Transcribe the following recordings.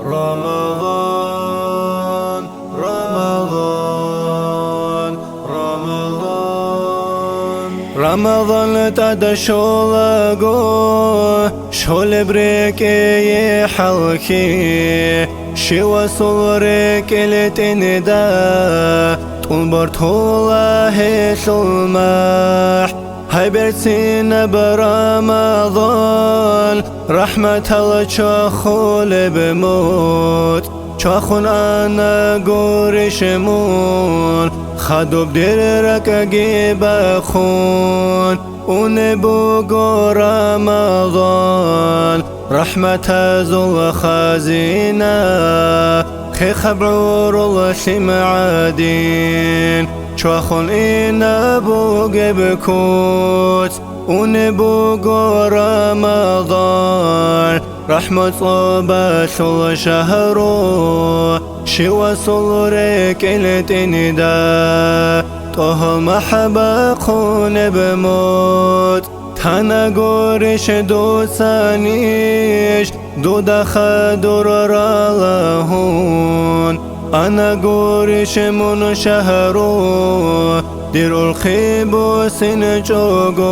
رمضان رمضان رمضان رمضان تدشولغو شول بريكي حلكي شوا صورك التندا طول طوله شلمح هاي برسين برمضان رحمة الله چاخول بموت چاخون انا گورشمون خدوب درک اگی بخون اون بگو رمضان رحمة زل خزينة خي خبر الله شمعادين چاخون اینا بوگه بکوت اون بوگو رمضان رحمت صوبة شل شهرو شوى صلورك التندا طه محبة خون بموت تانا گورش دو سانيش دو دخدر رالهون أنا گورش من شهرو دير الخيبو سنجوغو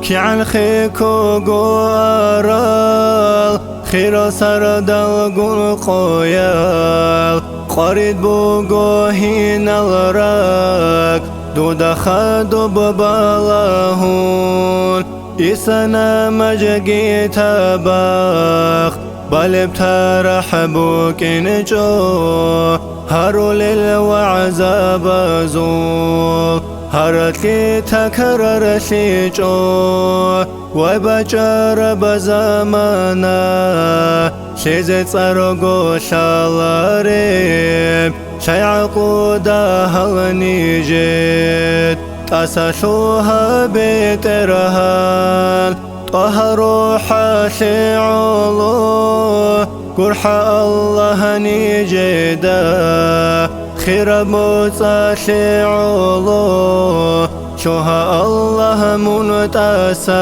كي عن خيكو غو أرال خيرا سردال قول قويال قارد بوغو هين الراك دو دخدو ببالهون إسانا مجاقي تباخ بلب ترحبو كنجو هارو للوعزاب زول هارت لي تكرر شيجو وبجر بزمانا شيزت صرقو شالاريب شيعقو دهل نيجيت تساشوها بيترهال طه روحا شعولو قرح الله نيجدا خير موسى شعولو شوها الله منتسا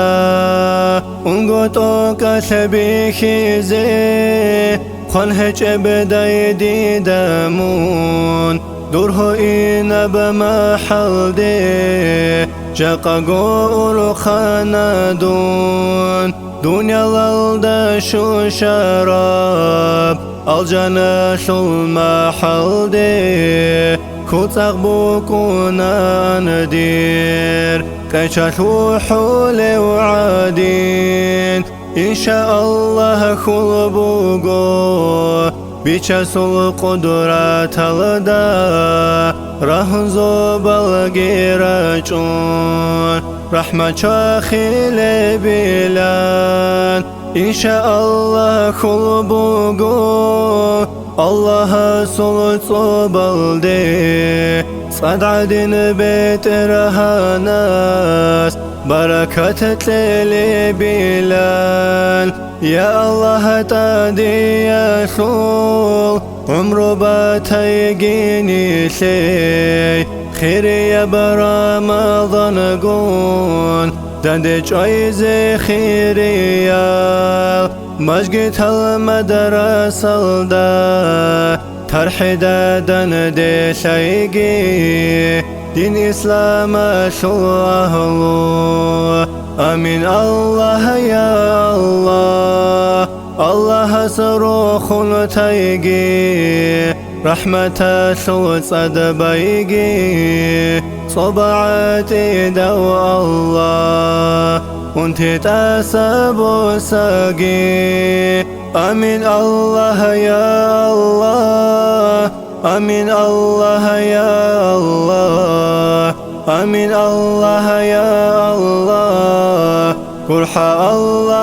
انقطوك شبيخي زي خنهج بداي ديدامون دوره إينا بمحل دي جاقا قول خاندون دنيا لالدا شو شراب الجنة شو المحل دي كوتاق بوكونا ندير كيشاشو حولي وعادين إن شاء الله خلبوغو بيشاسو القدرات الدا رهنزو بالغيرجون رحمة شاخيل بلان إن شاء الله خلبوغو الله سلطو بالدي صد عدن بيت رهاناس بركة تليلي بلال يا الله تادي يا شول عمرو باتيجيني شي خير يا برمضان قون دند جايزة خيريال مجد المدرسة دا ترحيدا دند شيقي دين إسلام شو أهلو آمين الله يا الله الله صاروخ تيجي رحمة شو صدبيجي صبعتي دو الله وانت تاسب ساقي آمين الله يا الله آمين الله يا الله آمين الله يا الله قرح الله